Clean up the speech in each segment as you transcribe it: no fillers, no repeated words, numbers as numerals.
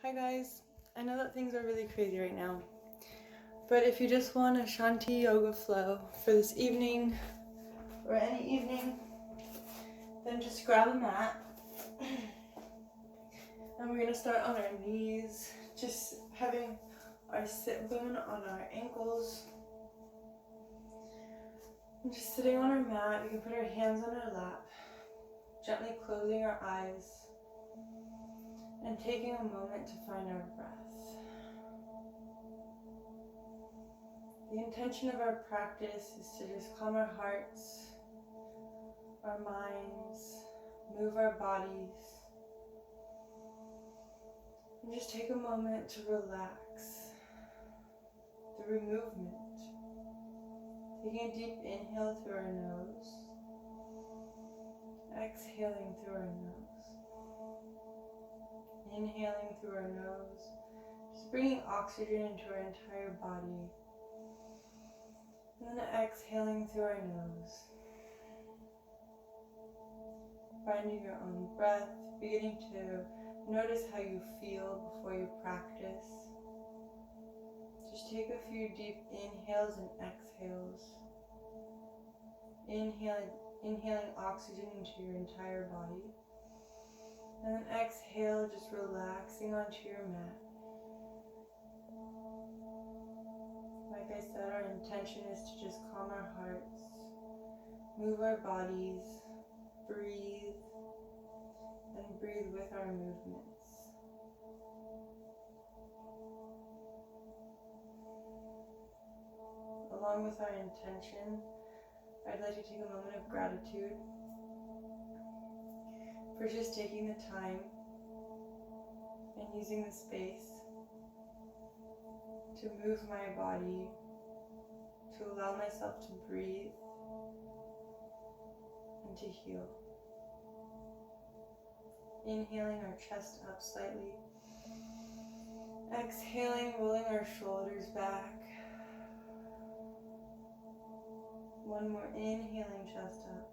Hi guys, I know that things are really crazy right now, but if you just want a Shanti yoga flow for this evening or any evening, then just grab a mat and we're going to start on our knees, just having our sit bone on our ankles. And just sitting on our mat, we can put our hands on our lap, gently closing our eyes and taking a moment to find our breath. The intention of our practice is to just calm our hearts, our minds, move our bodies, and just take a moment to relax through movement. Taking a deep inhale through our nose, exhaling through our nose, inhaling through our nose, just bringing oxygen into our entire body, and then exhaling through our nose. Finding your own breath, beginning to notice how you feel before you practice. Just take a few deep inhales and exhales. Inhaling oxygen into your entire body. And then exhale, just relaxing onto your mat. Like I said, our intention is to just calm our hearts, move our bodies, breathe, and breathe with our movements. Along with our intention, I'd like to take a moment of gratitude for just taking the time and using the space to move my body, to allow myself to breathe and to heal. Inhaling our chest up slightly. Exhaling, rolling our shoulders back. One more, inhaling, chest up.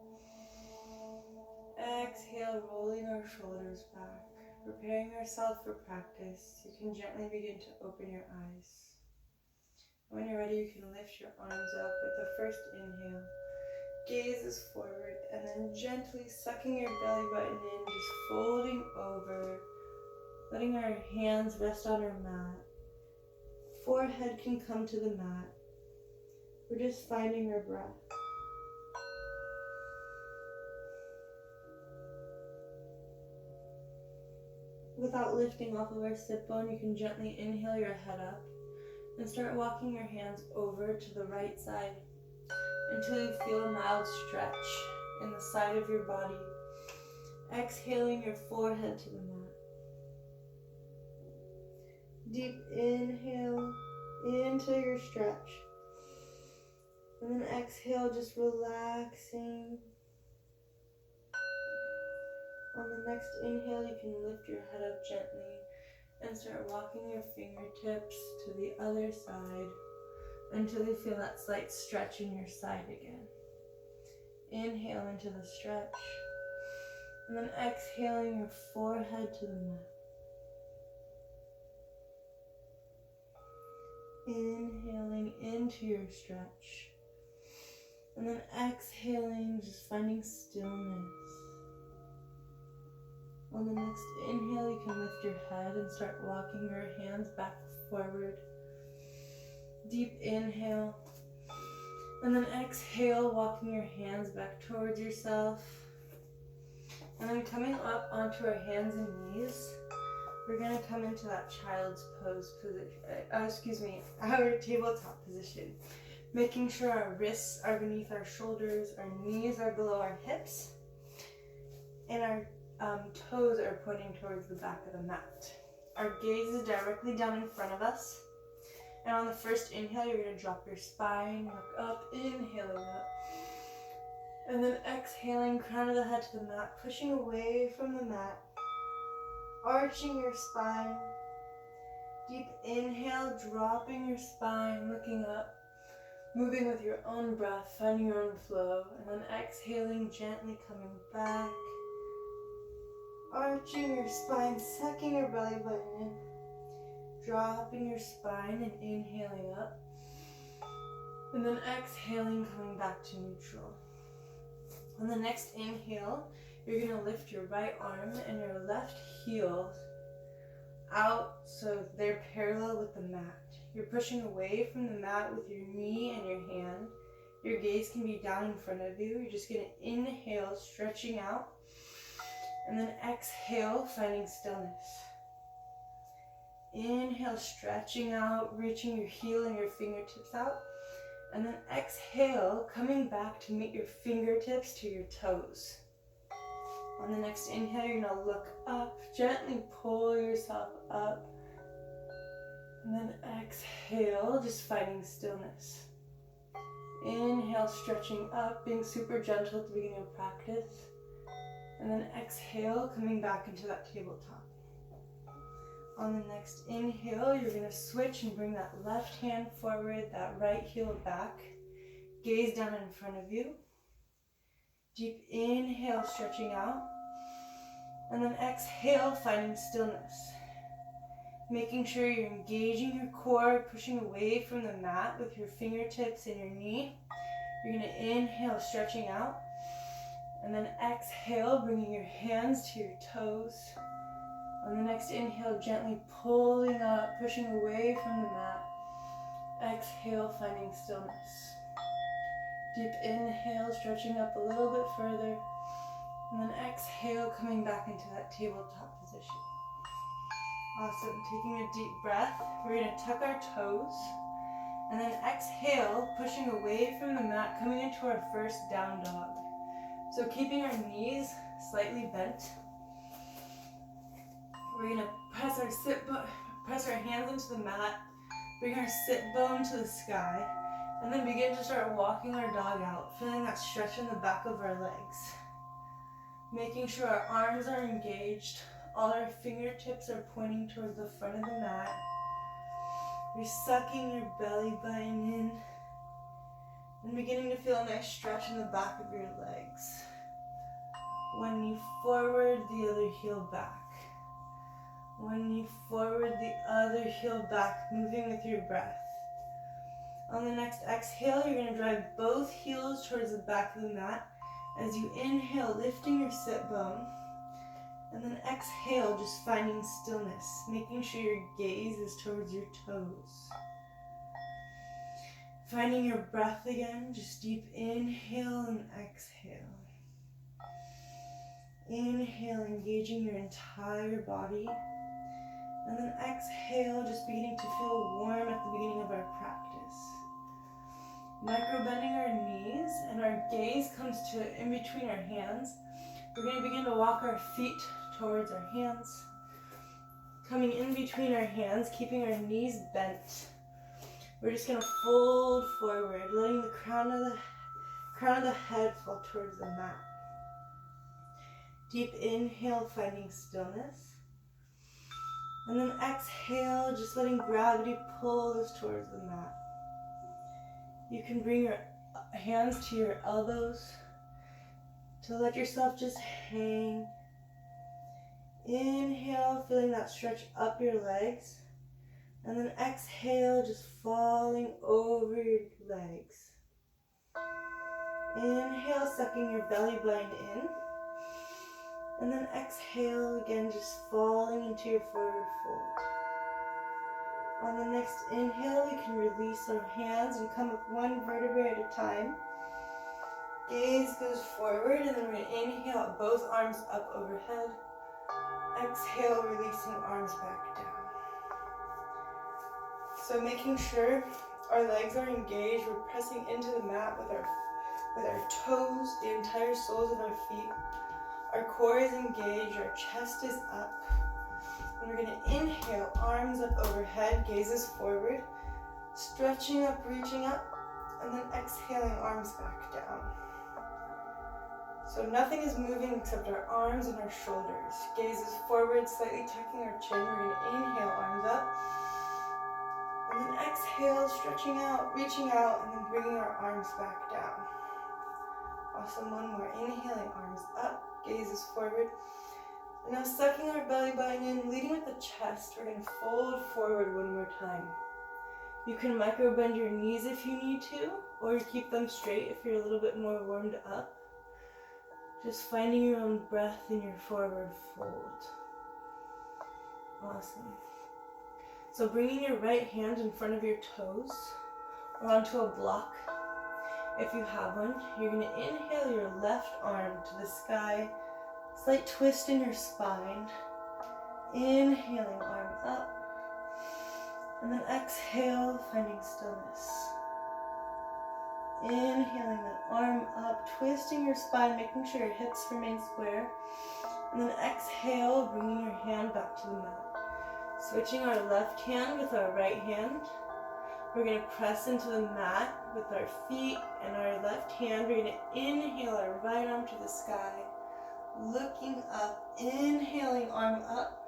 Exhale, rolling our shoulders back. Preparing yourself for practice, you can gently begin to open your eyes. When you're ready, you can lift your arms up with the first inhale. Gazes forward, and then gently sucking your belly button in, just folding over, letting our hands rest on our mat. Forehead can come to the mat. We're just finding our breath. Without lifting off of our sit bone, you can gently inhale your head up and start walking your hands over to the right side until you feel a mild stretch in the side of your body. Exhaling your forehead to the mat. Deep inhale into your stretch. And then exhale, just relaxing. On the next inhale, you can lift your head up gently and start walking your fingertips to the other side until you feel that slight stretch in your side again. Inhale into the stretch, and then exhaling your forehead to the mat. Inhaling into your stretch, and then exhaling, just finding stillness. On the next inhale, you can lift your head and start walking your hands back forward. Deep inhale. And then exhale, walking your hands back towards yourself. And then coming up onto our hands and knees, we're going to come into that child's pose position, our tabletop position. Making sure our wrists are beneath our shoulders, our knees are below our hips, and our toes are pointing towards the back of the mat. Our gaze is directly down in front of us. And on the first inhale, you're going to drop your spine, look up, inhaling up. And then exhaling, crown of the head to the mat, pushing away from the mat, arching your spine. Deep inhale, dropping your spine, looking up, moving with your own breath, finding your own flow. And then exhaling, gently coming back. Arching your spine, sucking your belly button in. dropping your spine and inhaling up. And then exhaling, coming back to neutral. On the next inhale, you're going to lift your right arm and your left heel out so they're parallel with the mat. You're pushing away from the mat with your knee and your hand. Your gaze can be down in front of you. You're just going to inhale, stretching out, and then exhale, finding stillness. Inhale, stretching out, reaching your heel and your fingertips out. And then exhale, coming back to meet your fingertips to your toes. On the next inhale, you're going to look up, gently pull yourself up. And then exhale, just finding stillness. Inhale, stretching up, being super gentle at the beginning of practice. And then exhale, coming back into that tabletop. On the next inhale, you're going to switch and bring that left hand forward, that right heel back. Gaze down in front of you. Deep inhale, stretching out. And then exhale, finding stillness. Making sure you're engaging your core, pushing away from the mat with your fingertips and your knee. You're going to inhale, stretching out. And then exhale, bringing your hands to your toes. On the next inhale, gently pulling up, pushing away from the mat. Exhale, finding stillness. Deep inhale, stretching up a little bit further. And then exhale, coming back into that tabletop position. Awesome. Taking a deep breath. We're going to tuck our toes. And then exhale, pushing away from the mat, coming into our first down dog. So keeping our knees slightly bent. We're going to press our hands into the mat, bring our sit bone to the sky, and then begin to start walking our dog out, feeling that stretch in the back of our legs. Making sure our arms are engaged, all our fingertips are pointing towards the front of the mat. You're sucking your belly button in and beginning to feel a nice stretch in the back of your legs. One knee forward, the other heel back. One knee forward, the other heel back, moving with your breath. On the next exhale, you're going to drive both heels towards the back of the mat. As you inhale, lifting your sit bone. And then exhale, just finding stillness, making sure your gaze is towards your toes. Finding your breath again, just deep inhale and exhale. Inhale, engaging your entire body. And then exhale, just beginning to feel warm at the beginning of our practice. Micro bending our knees, and our gaze comes to in between our hands. We're going to begin to walk our feet towards our hands. Coming in between our hands, keeping our knees bent. We're just going to fold forward, letting the crown of the head fall towards the mat. Deep inhale, finding stillness. And then exhale, just letting gravity pull us towards the mat. You can bring your hands to your elbows to let yourself just hang. Inhale, feeling that stretch up your legs. And then exhale, just falling over your legs. Inhale, sucking your belly button in. And then exhale again, just falling into your forward fold. On the next inhale, we can release our hands and come up one vertebrae at a time. Gaze goes forward, and then we're going to inhale, both arms up overhead. Exhale, releasing arms back down. So making sure our legs are engaged, we're pressing into the mat with our toes, the entire soles of our feet. Our core is engaged, our chest is up. And we're going to inhale, arms up overhead, gazes forward, stretching up, reaching up, and then exhaling, arms back down. So nothing is moving except our arms and our shoulders. Gazes forward, slightly tucking our chin. We're going to inhale, arms up. And then exhale, stretching out, reaching out, and then bringing our arms back down. Awesome, one more. Inhaling, arms up, gazes forward. And now sucking our belly button in, leading with the chest, we're going to fold forward one more time. You can micro bend your knees if you need to, or keep them straight if you're a little bit more warmed up. Just finding your own breath in your forward fold. Awesome. So bringing your right hand in front of your toes or onto a block. If you have one, you're going to inhale your left arm to the sky. Slight twist in your spine. Inhaling, arm up. And then exhale, finding stillness. Inhaling that arm up, twisting your spine, making sure your hips remain square. And then exhale, bringing your hand back to the mat. Switching our left hand with our right hand. We're going to press into the mat with our feet and our left hand. We're going to inhale our right arm to the sky. Looking up, inhaling arm up.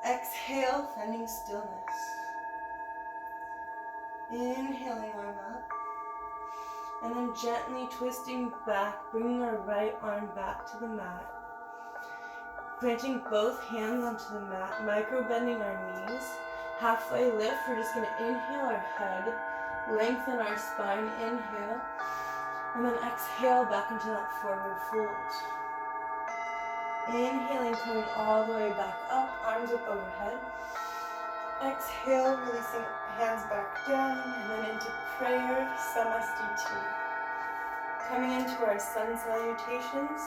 Exhale, finding stillness. Inhaling arm up. And then gently twisting back, bringing our right arm back to the mat. Planting both hands onto the mat, micro bending our knees. Halfway lift, we're just going to inhale our head, lengthen our spine, inhale. And then exhale back into that forward fold. Inhaling, coming all the way back up, arms up overhead. Exhale, releasing hands back down, and then into prayer, Samastiti. Coming into our sun salutations,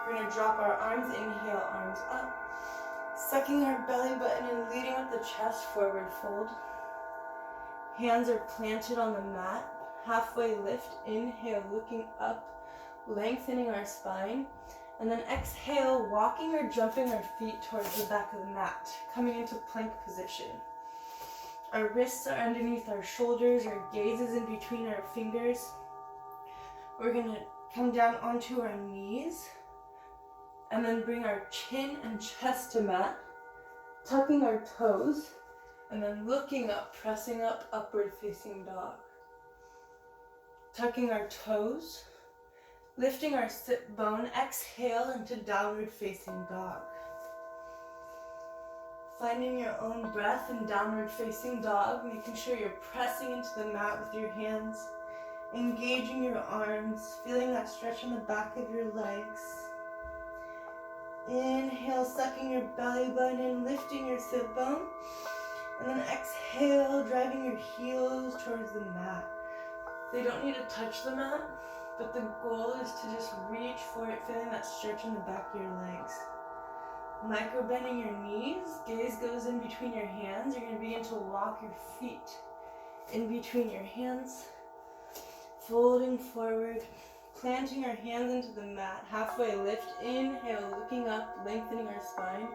we're going to drop our arms, inhale, arms up. Sucking our belly button and leading with the chest, forward fold. Hands are planted on the mat, halfway lift, inhale, looking up, lengthening our spine. And then exhale, walking or jumping our feet towards the back of the mat, coming into plank position. Our wrists are underneath our shoulders, our gaze is in between our fingers. We're going to come down onto our knees, and then bring our chin and chest to mat, tucking our toes, and then looking up, pressing up, upward facing dog. Tucking our toes, lifting our sit bone, exhale into downward facing dog. Finding your own breath in downward facing dog, making sure you're pressing into the mat with your hands, engaging your arms, feeling that stretch in the back of your legs. Inhale, sucking your belly button in, lifting your sit bone. And then exhale, driving your heels towards the mat. They don't need to touch the mat, but the goal is to just reach for it, feeling that stretch in the back of your legs. Micro bending your knees, gaze goes in between your hands. You're going to begin to walk your feet in between your hands, folding forward, planting our hands into the mat, halfway lift, inhale, looking up, lengthening our spine,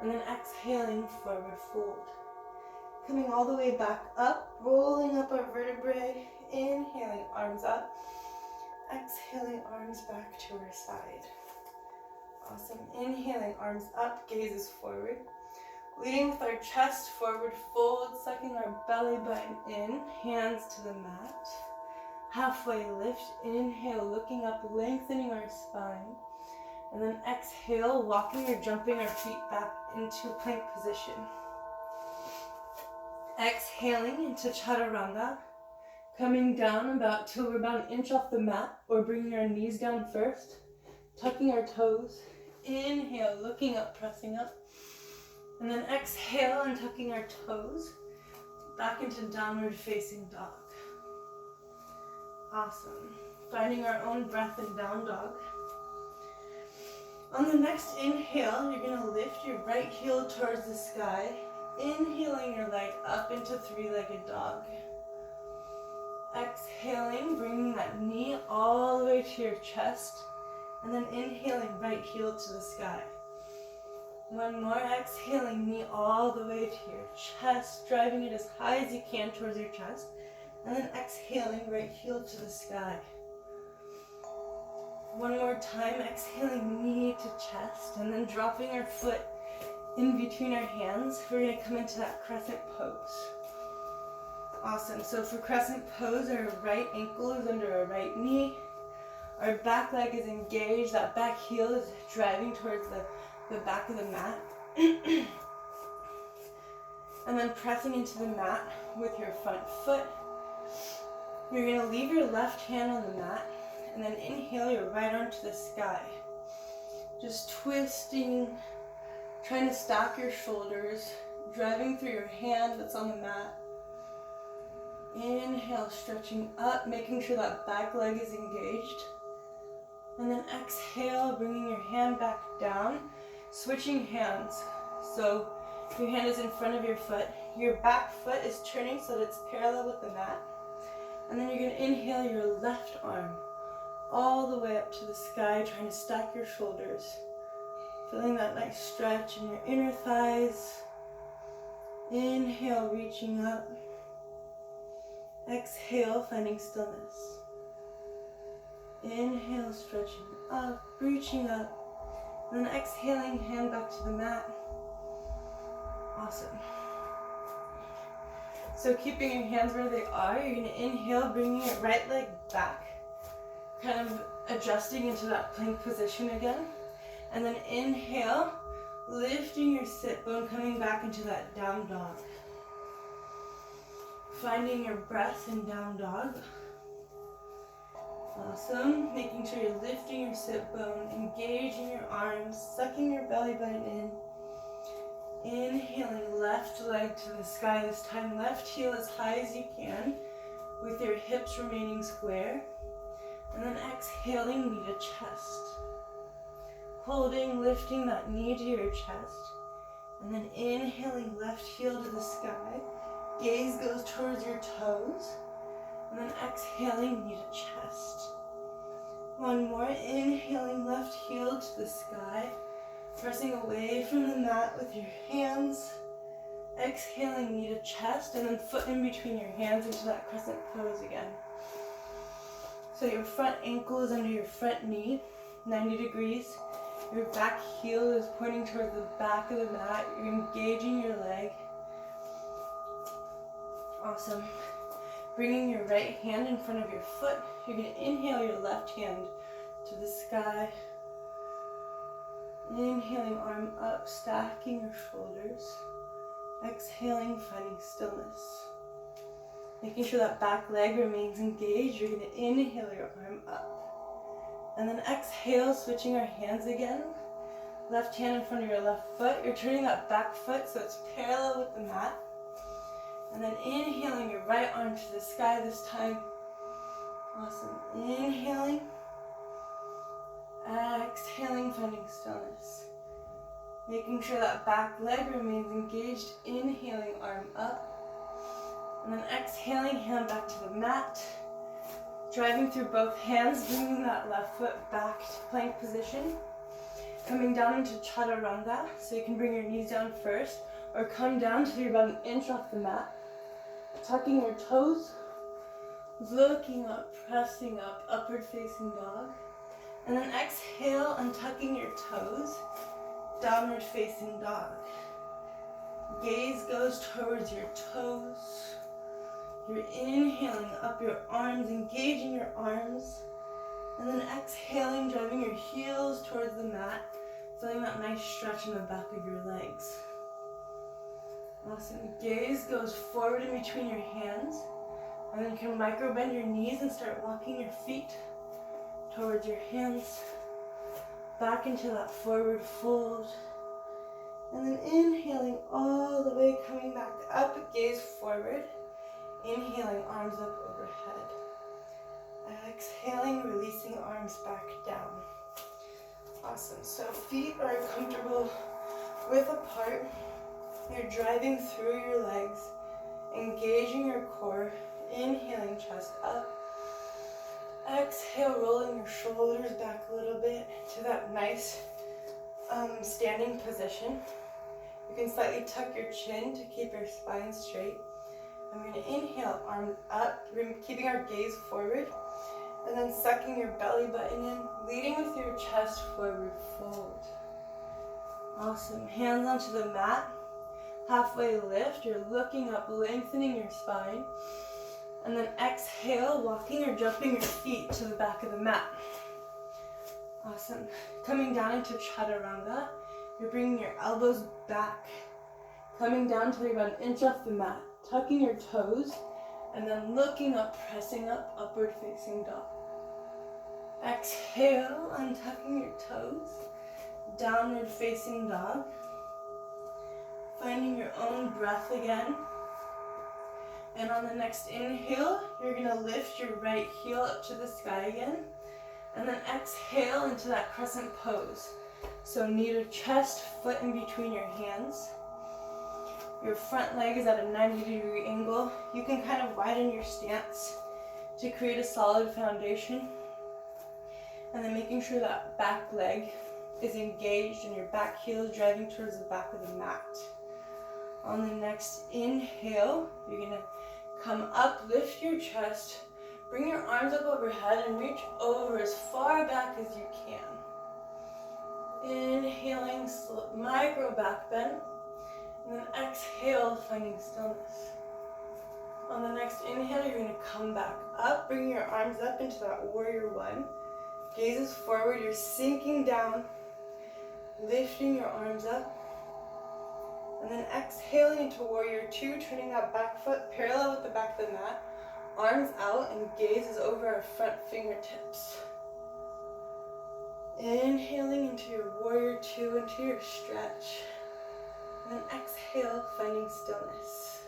and then exhaling, forward fold. Coming all the way back up, rolling up our vertebrae, inhaling, arms up, exhaling, arms back to our side. Awesome. Inhaling, arms up, gazes forward. Leading with our chest, forward fold, sucking our belly button in, hands to the mat. Halfway lift, inhale, looking up, lengthening our spine. And then exhale, walking or jumping our feet back into plank position. Exhaling into chaturanga. Coming down till we're about an inch off the mat, or bringing our knees down first. Tucking our toes. Inhale, looking up, pressing up. And then exhale and tucking our toes back into downward facing dog. Awesome. Finding our own breath in down dog. On the next inhale, you're going to lift your right heel towards the sky. Inhaling your leg up into three-legged dog. Exhaling, bringing that knee all the way to your chest. And then inhaling, right heel to the sky. One more, exhaling, knee all the way to your chest, driving it as high as you can towards your chest. And then exhaling, right heel to the sky. One more time, exhaling, knee to chest, and then dropping our foot in between our hands. We're going to come into that crescent pose. Awesome. So for crescent pose, our right ankle is under our right knee. Our back leg is engaged. That back heel is driving towards the back of the mat. And then pressing into the mat with your front foot. You're going to leave your left hand on the mat and then inhale your right arm to the sky. Just twisting, trying to stack your shoulders, driving through your hand that's on the mat. Inhale, stretching up, making sure that back leg is engaged. And then exhale, bringing your hand back down, switching hands. So your hand is in front of your foot. Your back foot is turning so that it's parallel with the mat. And then you're going to inhale your left arm all the way up to the sky, trying to stack your shoulders. Feeling that nice stretch in your inner thighs. Inhale, reaching up. Exhale, finding stillness. Inhale, stretching up, reaching up. And then exhaling, hand back to the mat. Awesome. So keeping your hands where they are, you're going to inhale, bringing your right leg back. Kind of adjusting into that plank position again. And then inhale, lifting your sit bone, coming back into that down dog. Finding your breath in down dog. Awesome. Making sure you're lifting your sit bone, engaging your arms, sucking your belly button in. Inhaling left leg to the sky this time. Left heel as high as you can with your hips remaining square. And then exhaling, knee to chest. Holding, lifting that knee to your chest. And then inhaling left heel to the sky. Gaze goes towards your toes. And then exhaling, knee to chest. One more, inhaling left heel to the sky. Pressing away from the mat with your hands. Exhaling, knee to chest, and then foot in between your hands into that crescent pose again. So your front ankle is under your front knee, 90 degrees. Your back heel is pointing towards the back of the mat. You're engaging your leg. Awesome. Bringing your right hand in front of your foot. You're going to inhale your left hand to the sky. Inhaling, arm up, stacking your shoulders. Exhaling, finding stillness. Making sure that back leg remains engaged. You're going to inhale your arm up. And then exhale, switching our hands again. Left hand in front of your left foot. You're turning that back foot so it's parallel with the mat. And then inhaling your right arm to the sky this time. Awesome. Inhaling. Exhaling, finding stillness. Making sure that back leg remains engaged. Inhaling, arm up. And then exhaling, hand back to the mat. Driving through both hands, bringing that left foot back to plank position. Coming down into chaturanga, so you can bring your knees down first, or come down till you're about an inch off the mat. Tucking your toes, looking up, pressing up, upward facing dog. And then exhale, untucking your toes, downward facing dog. Gaze goes towards your toes. You're inhaling up your arms, engaging your arms. And then exhaling, driving your heels towards the mat, feeling that nice stretch in the back of your legs. Awesome. Gaze goes forward in between your hands. And then you can micro bend your knees and start walking your feet towards your hands, back into that forward fold. And then inhaling all the way, coming back up, gaze forward. Inhaling, arms up overhead. Exhaling, releasing arms back down. Awesome. So feet are comfortable width apart. You're driving through your legs, engaging your core. Inhaling, chest up. Exhale, rolling your shoulders back a little bit to that nice standing position. You can slightly tuck your chin to keep your spine straight. I'm going to inhale, arms up, keeping our gaze forward, and then sucking your belly button in, leading with your chest forward fold. Awesome. Hands onto the mat. Halfway lift. You're looking up, lengthening your spine. And then exhale, walking or jumping your feet to the back of the mat. Awesome. Coming down into Chaturanga, you're bringing your elbows back, coming down till you're about an inch off the mat, tucking your toes, and then looking up, pressing up, upward facing dog. Exhale, untucking your toes, downward facing dog. Finding your own breath again. And on the next inhale, you're gonna lift your right heel up to the sky again. And then exhale into that crescent pose. So knee to chest, foot in between your hands. Your front leg is at a 90-degree angle. You can kind of widen your stance to create a solid foundation. And then making sure that back leg is engaged and your back heel is driving towards the back of the mat. On the next inhale, you're gonna come up, lift your chest, bring your arms up overhead and reach over as far back as you can. Inhaling, micro back bend, and then exhale, finding stillness. On the next inhale, you're gonna come back up, bring your arms up into that warrior one. Gazes forward, you're sinking down, lifting your arms up. And then exhaling into warrior two, turning that back foot parallel with the back of the mat. Arms out and gazes over our front fingertips. Inhaling into your warrior two, into your stretch. And then exhale, finding stillness.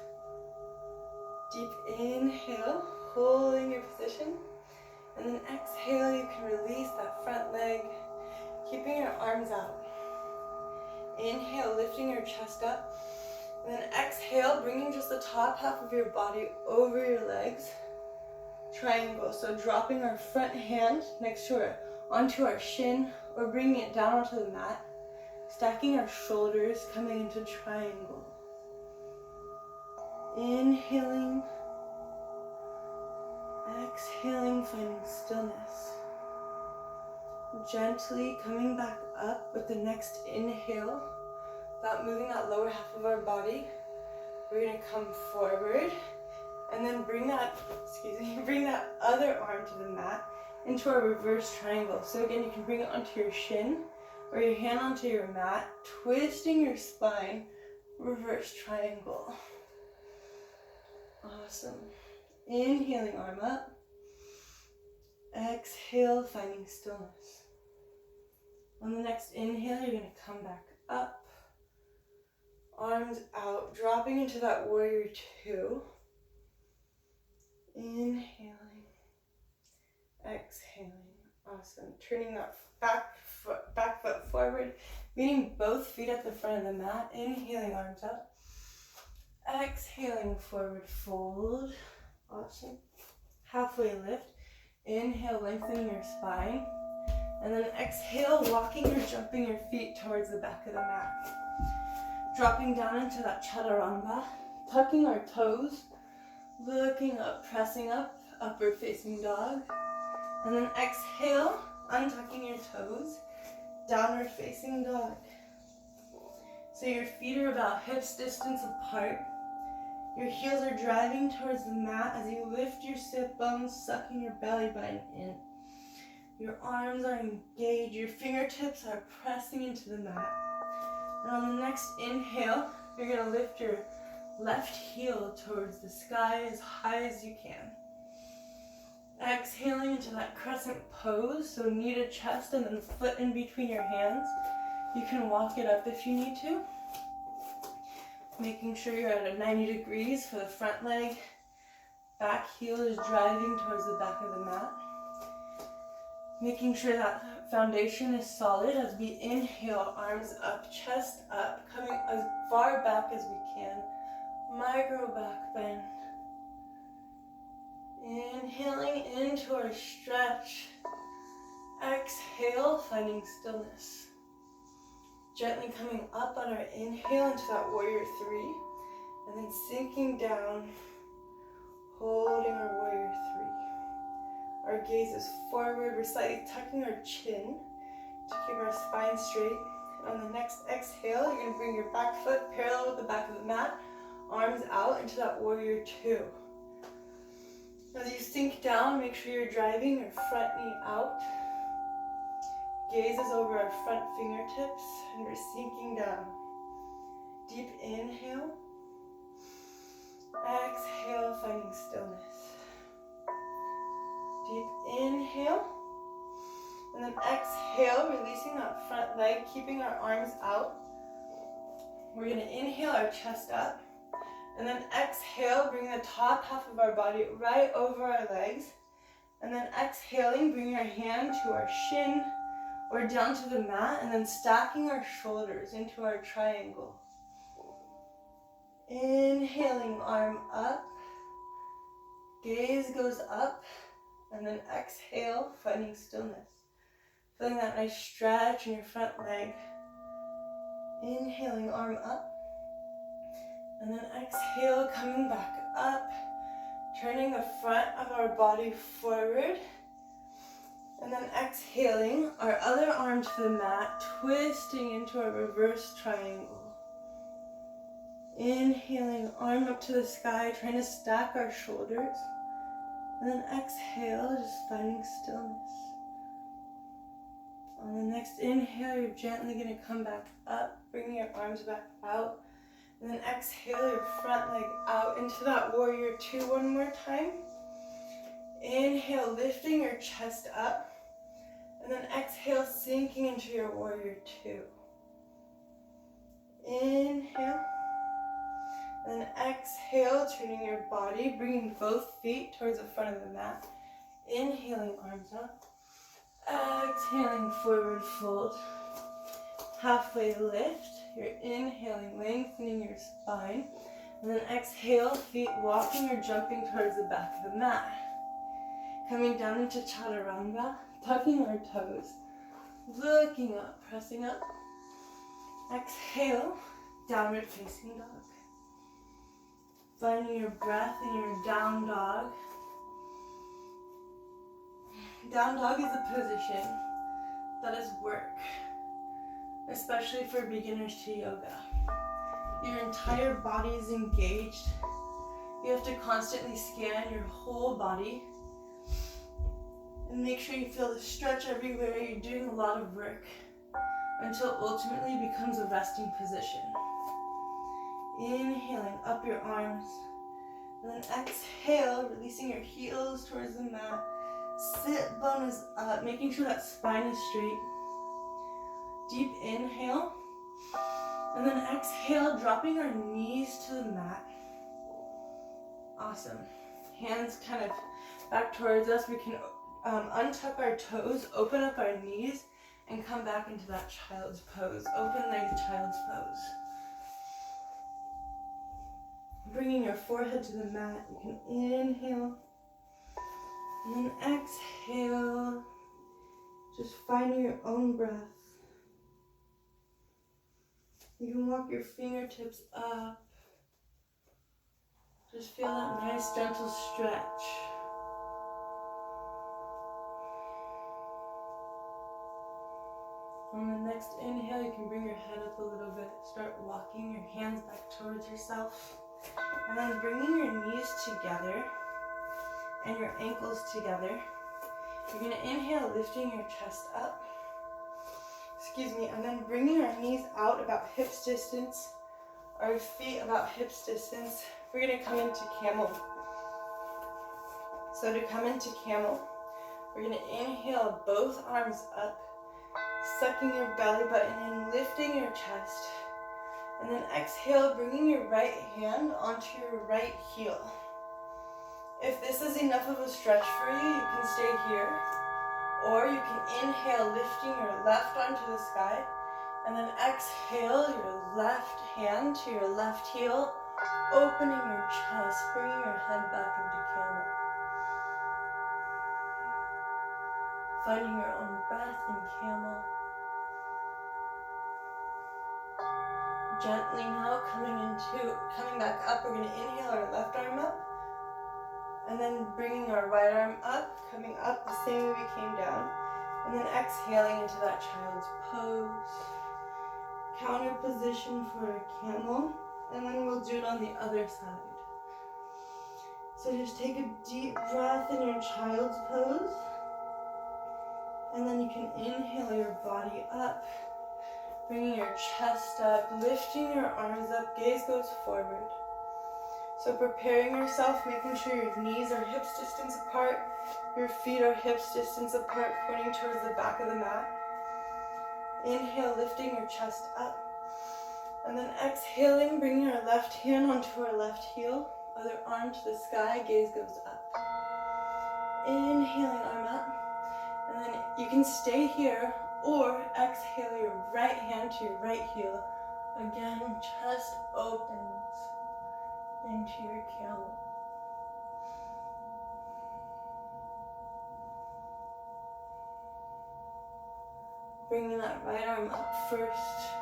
Deep inhale, holding your position. And then exhale, you can release that front leg, keeping your arms out. Inhale, lifting your chest up. And then exhale, bringing just the top half of your body over your legs. Triangle, so dropping our front hand onto our shin or bringing it down onto the mat. Stacking our shoulders, coming into triangle. Inhaling. Exhaling, finding stillness. Gently coming back up with the next inhale, without moving that lower half of our body. We're gonna come forward and then bring that other arm to the mat into our reverse triangle. So again, you can bring it onto your shin or your hand onto your mat, twisting your spine, reverse triangle. Awesome. Inhaling, arm up. Exhale, finding stillness. On the next inhale, you're going to come back up. Arms out, dropping into that warrior two. Inhaling. Exhaling. Awesome. Turning that back foot forward, meeting both feet at the front of the mat. Inhaling, arms up. Exhaling, forward fold. Awesome. Halfway lift. Inhale, lengthening your spine. And then exhale, walking or jumping your feet towards the back of the mat. Dropping down into that Chaturanga. Tucking our toes. Looking up, pressing up, upward facing dog. And then exhale, untucking your toes. Downward facing dog. So your feet are about hips distance apart. Your heels are driving towards the mat as you lift your sit bones, sucking your belly button in. Your arms are engaged, your fingertips are pressing into the mat. And on the next inhale, you're gonna lift your left heel towards the sky as high as you can. Exhaling into that crescent pose, so knee to chest and then foot in between your hands. You can walk it up if you need to. Making sure you're at a 90 degrees for the front leg. Back heel is driving towards the back of the mat. Making sure that foundation is solid as we inhale, arms up, chest up, coming as far back as we can. Micro back bend. Inhaling into our stretch. Exhale, finding stillness. Gently coming up on our inhale into that warrior three, and then sinking down, holding our warrior three. Our gaze is forward, we're slightly tucking our chin to keep our spine straight. On the next exhale, you're gonna bring your back foot parallel with the back of the mat, arms out into that warrior two. As you sink down, make sure you're driving your front knee out. Gaze is over our front fingertips and we're sinking down. Deep inhale. Exhale, finding stillness. Deep inhale. And then exhale, releasing that front leg, keeping our arms out. We're going to inhale our chest up. And then exhale, bring the top half of our body right over our legs. And then exhaling, bring your hand to our shin or down to the mat, and then stacking our shoulders into our triangle. Inhaling, arm up. Gaze goes up. And then exhale, finding stillness. Feeling that nice stretch in your front leg. Inhaling, arm up. And then exhale, coming back up. Turning the front of our body forward. And then exhaling, our other arm to the mat, twisting into a reverse triangle. Inhaling, arm up to the sky, trying to stack our shoulders. And then exhale, just finding stillness. On the next inhale, you're gently going to come back up, bringing your arms back out. And then exhale your front leg out into that warrior two one more time. Inhale, lifting your chest up. And then exhale, sinking into your warrior two. Inhale. And then exhale, turning your body, bringing both feet towards the front of the mat. Inhaling, arms up. Exhaling, forward fold. Halfway lift. You're inhaling, lengthening your spine. And then exhale, feet walking or jumping towards the back of the mat. Coming down into chaturanga, tucking our toes. Looking up, pressing up. Exhale, downward facing dog. Finding your breath in your down dog. Down dog is a position that is work, especially for beginners to yoga. Your entire body is engaged. You have to constantly scan your whole body and make sure you feel the stretch everywhere. You're doing a lot of work until ultimately it becomes a resting position. Inhaling up your arms. And then exhale, releasing your heels towards the mat. Sit bones up, making sure that spine is straight. Deep inhale. And then exhale, dropping our knees to the mat. Awesome. Hands kind of back towards us. We can untuck our toes, open up our knees, and come back into that child's pose. Open legged child's pose. Bringing your forehead to the mat. You can inhale. And then exhale. Just finding your own breath. You can walk your fingertips up. Just feel that nice gentle stretch. On the next inhale, you can bring your head up a little bit. Start walking your hands back towards yourself. And then bringing your knees together and your ankles together. You're going to inhale, lifting your chest up. And then bringing our knees out about hips distance, our feet about hips distance. We're going to come into camel. So to come into camel, we're going to inhale both arms up, sucking your belly button in, lifting your chest. And then exhale, bringing your right hand onto your right heel. If this is enough of a stretch for you, you can stay here. Or you can inhale, lifting your left arm to the sky. And then exhale your left hand to your left heel, opening your chest, bringing your head back into camel. Finding your own breath in camel. Gently now coming back up, we're going to inhale our left arm up, and then bringing our right arm up, coming up the same way we came down, and then exhaling into that child's pose. Counter position for a camel, and then we'll do it on the other side. So just take a deep breath in your child's pose, And then you can inhale your body up, bringing your chest up, lifting your arms up, gaze goes forward. So preparing yourself, making sure your knees are hips distance apart, your feet are hips distance apart, pointing towards the back of the mat. Inhale, lifting your chest up. And then exhaling, bringing our left hand onto our left heel, other arm to the sky, gaze goes up. Inhaling, arm up. And then you can stay here or exhale your right hand to your right heel. Again, chest opens into your camel. Bringing that right arm up first.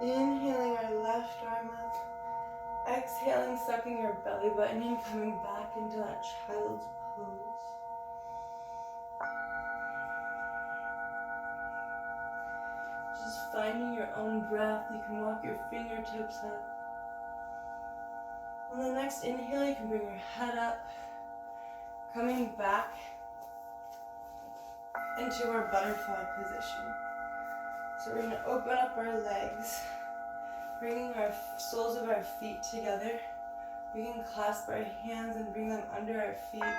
Inhaling our left arm up. Exhaling, sucking your belly button in, coming back into that child's pose. Just finding your own breath. You can walk your fingertips up. On the next inhale, you can bring your head up, coming back into our butterfly position. So we're going to open up our legs, bringing our soles of our feet together. We can clasp our hands and bring them under our feet.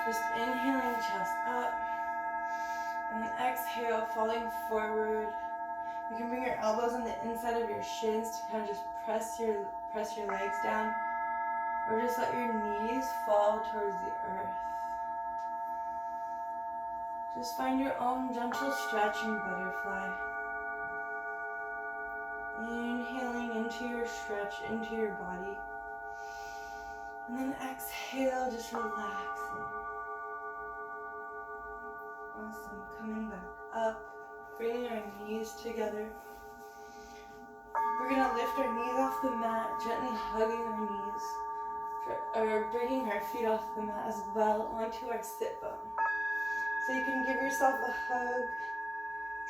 Just inhaling, chest up. And then exhale, falling forward. You can bring your elbows on the inside of your shins to kind of just press your legs down. Or just let your knees fall towards the earth. Just find your own gentle stretching butterfly. Inhaling into your stretch, into your body. And then exhale, just relaxing. Awesome. Coming back up, bringing our knees together. We're going to lift our knees off the mat, gently hugging our knees. Or bringing our feet off the mat as well onto our sit bone. So you can give yourself a hug.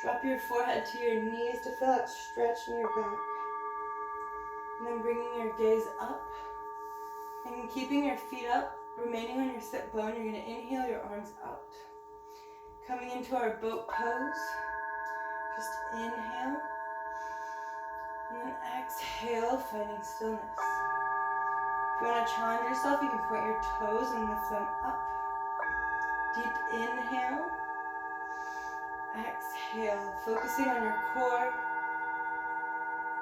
Drop your forehead to your knees to feel that stretch in your back. And then bringing your gaze up. And keeping your feet up, remaining on your sit bone, you're going to inhale your arms out. Coming into our boat pose. Just inhale. And then exhale, finding stillness. If you want to challenge yourself, you can point your toes and lift them up. Deep inhale. Exhale, focusing on your core.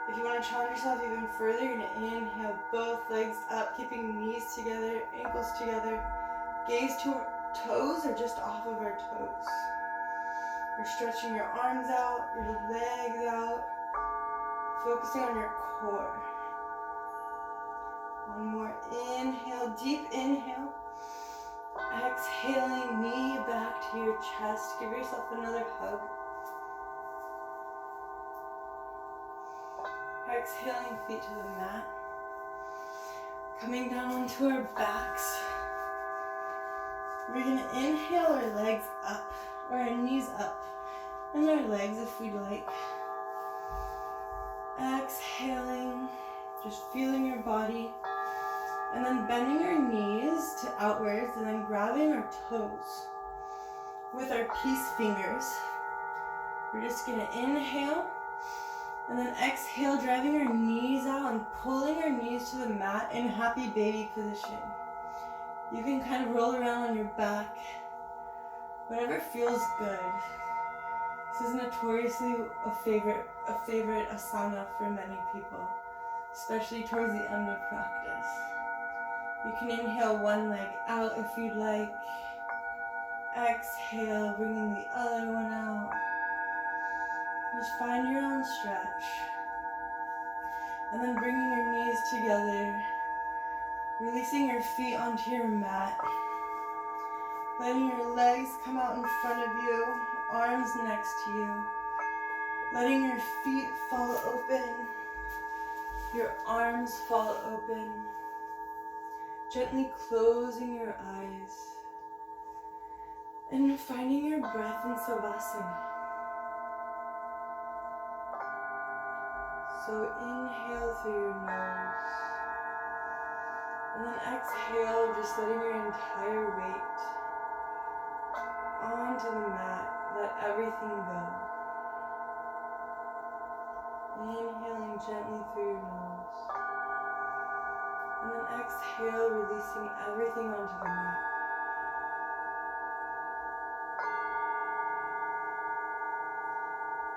If you want to challenge yourself even further, you're going to inhale both legs up, keeping knees together, ankles together. Gaze to our toes or just off of our toes. You're stretching your arms out, your legs out, focusing on your core. One more inhale, deep inhale. Exhaling, knee back to your chest. Give yourself another hug. Exhaling, feet to the mat. Coming down onto our backs. We're going to inhale our legs up, or our knees up, and our legs if we'd like. Exhaling, just feeling your body. And then bending our knees to outwards and then grabbing our toes with our peace fingers. We're just going to inhale and then exhale, driving our knees out and pulling our knees to the mat in happy baby position. You can kind of roll around on your back, whatever feels good. This is notoriously a favorite asana for many people, especially towards the end of practice. You can inhale one leg out if you'd like. Exhale, bringing the other one out. Just find your own stretch. And then bringing your knees together. Releasing your feet onto your mat. Letting your legs come out in front of you. Arms next to you. Letting your feet fall open. Your arms fall open. Gently closing your eyes and finding your breath in Savasana. So inhale through your nose and then exhale, just letting your entire weight on into the mat, let everything go. Inhaling gently through your nose. And then exhale, releasing everything onto the mat.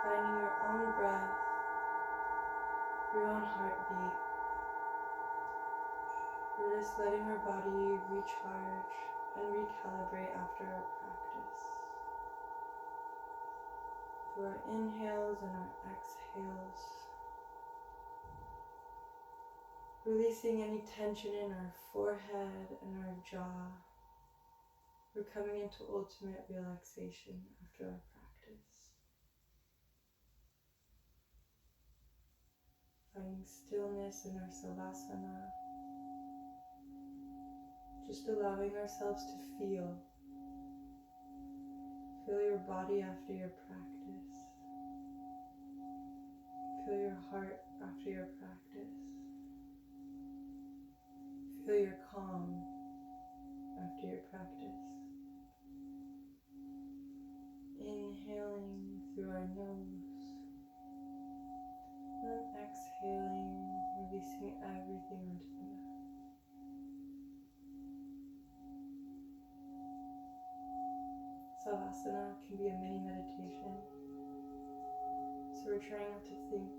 Finding your own breath, your own heartbeat. We're just letting our body recharge and recalibrate after our practice. Through our inhales and our exhales. Releasing any tension in our forehead and our jaw. We're coming into ultimate relaxation after our practice. Finding stillness in our savasana. Just allowing ourselves to feel. Feel your body after your practice. Feel your heart after your practice. Feel your calm after your practice. Inhaling through our nose. And then exhaling, releasing everything onto the mat. Savasana can be a mini meditation. So we're trying not to think.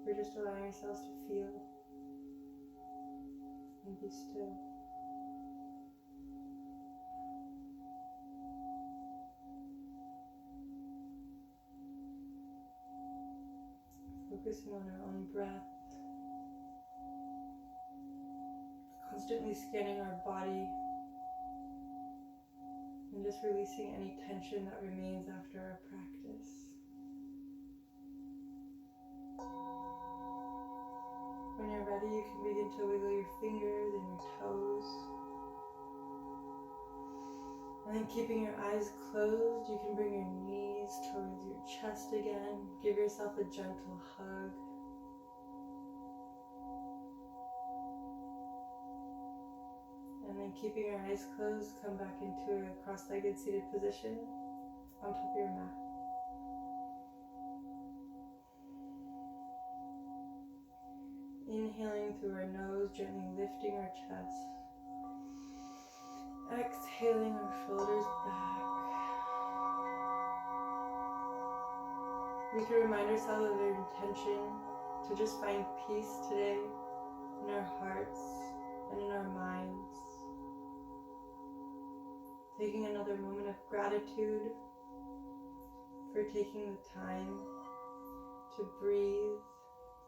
We're just allowing ourselves to feel and be still. Focusing on our own breath. Constantly scanning our body. And just releasing any tension that remains after our practice. When you're ready, you can begin to wiggle your fingers and your toes. And then keeping your eyes closed, you can bring your knees towards your chest again. Give yourself a gentle hug. And then keeping your eyes closed, come back into a cross-legged seated position on top of your mat. Inhaling through our nose, gently lifting our chest. Exhaling our shoulders back. We can remind ourselves of our intention to just find peace today in our hearts and in our minds. Taking another moment of gratitude for taking the time to breathe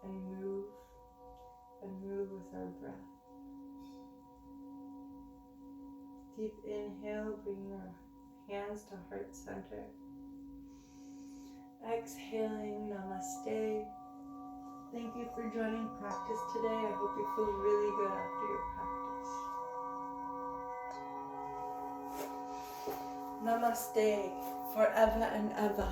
and move with our breath. Deep inhale, bringing our hands to heart center. Exhaling, namaste. Thank you for joining practice today. I hope you feel really good after your practice. Namaste, forever and ever.